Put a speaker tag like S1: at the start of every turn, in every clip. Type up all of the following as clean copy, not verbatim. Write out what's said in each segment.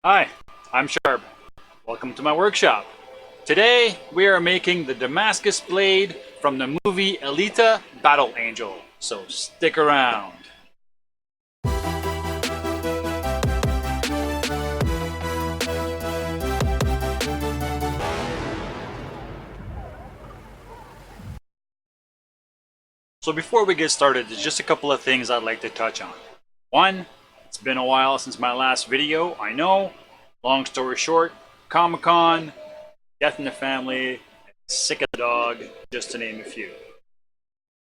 S1: Hi, I'm Sharp. Welcome to my workshop. Today we are making the Damascus blade from the movie Alita Battle Angel, so stick around. So before we get started, there's just a couple of things I'd like to touch on. One, it's been a while since my last video, I know. Long story short, Comic-Con, death in the family, sick of the dog, just to name a few.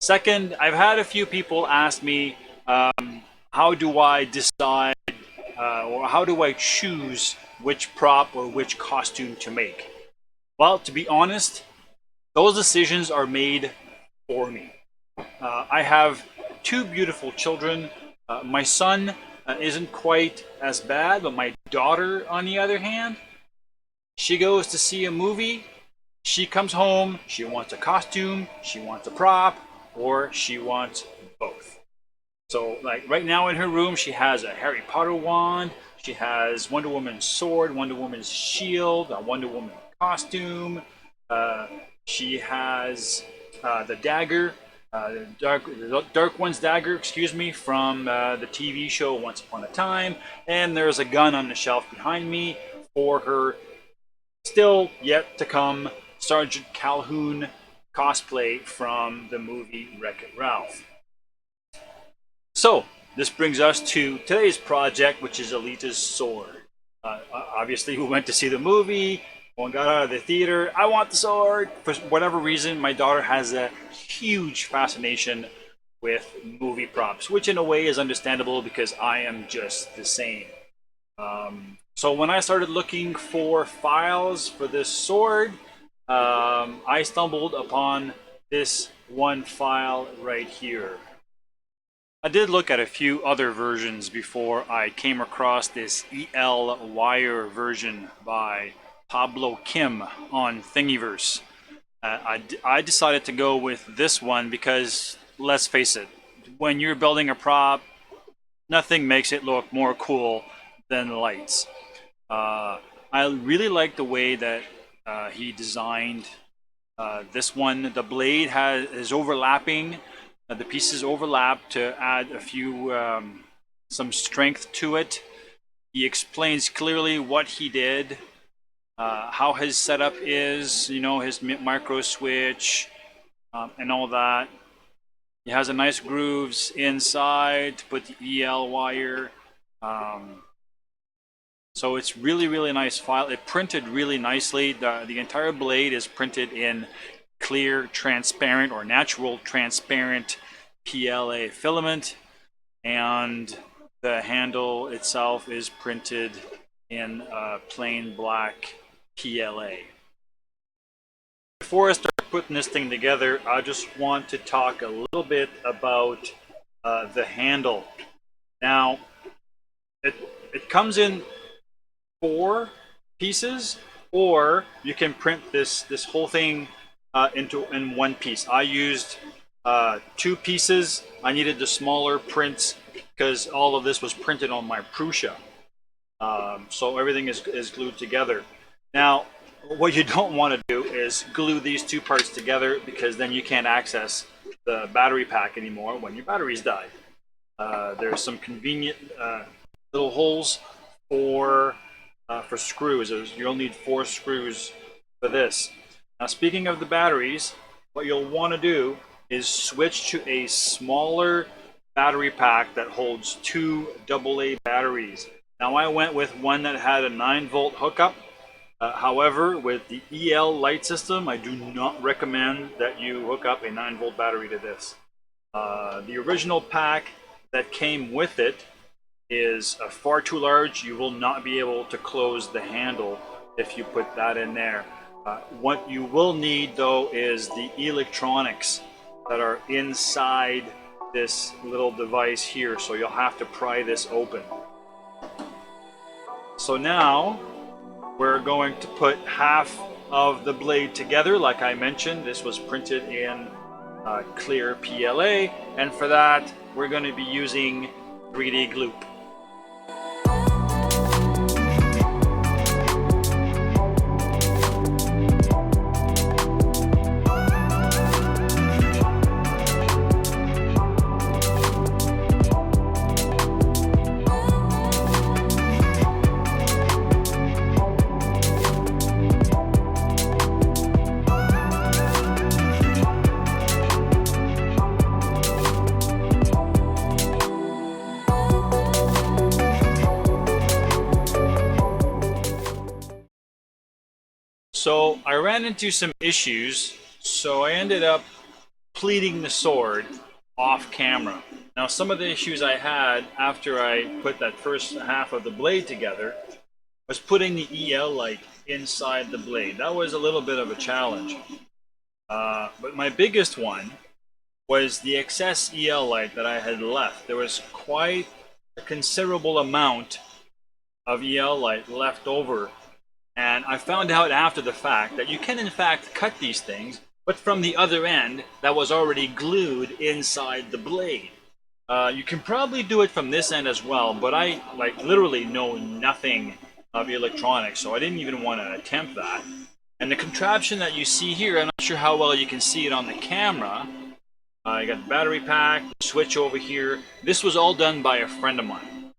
S1: Second, I've had a few people ask me, how do I decide or how do I choose which prop or which costume to make? Well, to be honest, those decisions are made for me. I have two beautiful children. My son isn't quite as bad, but my daughter, on the other hand, she goes to see a movie, she comes home, she wants a costume, she wants a prop, or she wants both. So, like right now in her room, she has a Harry Potter wand, she has Wonder Woman's sword, Wonder Woman's shield, a Wonder Woman costume. She has the dagger, the Dark One's dagger, excuse me, from the TV show Once Upon a Time. And there's a gun on the shelf behind me for her still yet to come Sergeant Calhoun cosplay from the movie Wreck-It Ralph. So, this brings us to today's project, which is Alita's sword. Obviously, we went to see the movie, one got out of the theater, I want the sword! For whatever reason, my daughter has a huge fascination with movie props, which in a way is understandable because I am just the same. So when I started looking for files for this sword, I stumbled upon this one file right here. I did look at a few other versions before I came across this EL Wire version by Pablo Kim on Thingiverse. I decided to go with this one because, let's face it, when you're building a prop, nothing makes it look more cool than lights. I really like the way that he designed this one. The blade is overlapping. The pieces overlap to add a few, some strength to it. He explains clearly what he did, how his setup is, you know, his micro switch, and all that. He has a nice grooves inside to put the EL wire. So it's really nice file. It printed really nicely. The entire blade is printed in clear, transparent, or natural transparent PLA filament, and the handle itself is printed in plain black PLA. Before I start putting this thing together, I just want to talk a little bit about the handle. Now, it comes in 4 pieces, or you can print this whole thing in one piece. I used 2 pieces. I needed the smaller prints because all of this was printed on my Prusa. So everything is glued together. Now, what you don't want to do is glue these 2 parts together, because then you can't access the battery pack anymore when your batteries die. There's some convenient little holes for screws. You'll need 4 screws for this. Now, speaking of the batteries, what you'll want to do is switch to a smaller battery pack that holds 2 AA batteries. Now, I went with one that had a 9-volt hookup. However, with the EL light system, I do not recommend that you hook up a 9-volt battery to this. The original pack that came with it is far too large. You will not be able to close the handle if you put that in there. What you will need, though, is the electronics that are inside this little device here, so you'll have to pry this open. So now we're going to put half of the blade together. Like I mentioned, this was printed in clear PLA, and for that we're going to be using 3D glue. So I ran into some issues, so I ended up pleating the sword off camera. Now some of the issues I had after I put that first half of the blade together was putting the EL light inside the blade. That was a little bit of a challenge. But my biggest one was the excess EL light that I had left. There was quite a considerable amount of EL light left over, and I found out after the fact that you can in fact cut these things, but from the other end that was already glued inside the blade. You can probably do it from this end as well, but I literally know nothing of electronics, so I didn't even want to attempt that. And the contraption that you see here, I'm not sure how well you can see it on the camera. You got the battery pack, the switch over here. This was all done by a friend of mine.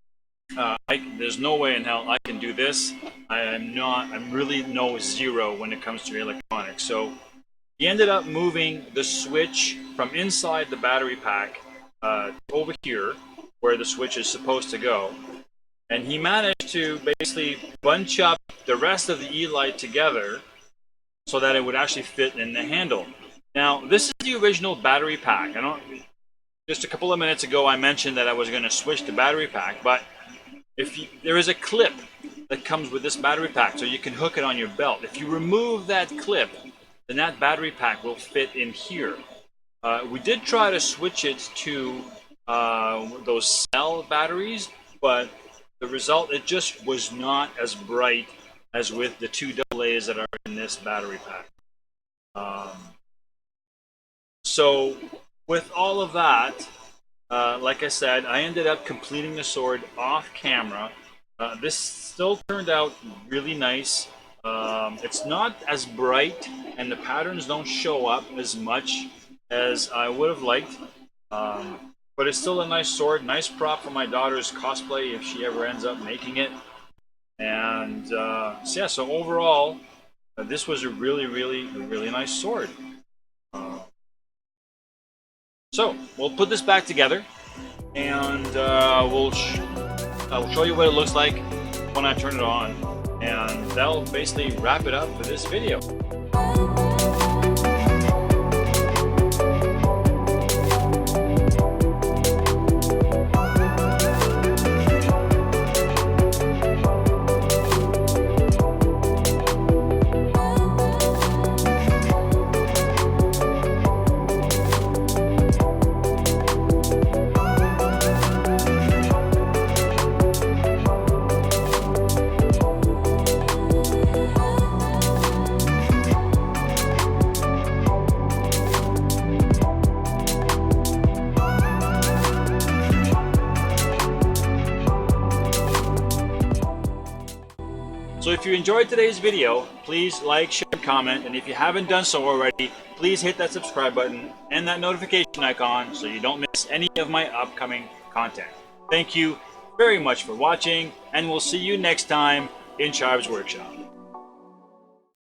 S1: There's no way in hell I can do this. I'm really no zero when it comes to electronics. So he ended up moving the switch from inside the battery pack over here, where the switch is supposed to go. And he managed to basically bunch up the rest of the E-light together so that it would actually fit in the handle. Now, this is the original battery pack. Just a couple of minutes ago I mentioned that I was going to switch the battery pack, but there is a clip that comes with this battery pack, so you can hook it on your belt. If you remove that clip, then that battery pack will fit in here. We did try to switch it to those cell batteries, but the result, it just was not as bright as with the two AA's that are in this battery pack. So with all of that, like I said, I ended up completing the sword off camera. This still turned out really nice. It's not as bright, and the patterns don't show up as much as I would have liked. But it's still a nice sword, nice prop for my daughter's cosplay if she ever ends up making it. And so yeah, so overall, this was a really nice sword. So we'll put this back together, and I'll show you what it looks like when I turn it on, and that'll basically wrap it up for this video. So if you enjoyed today's video, please like, share, and comment, and if you haven't done so already, please hit that subscribe button and that notification icon so you don't miss any of my upcoming content. Thank you very much for watching, and we'll see you next time in Chives Workshop.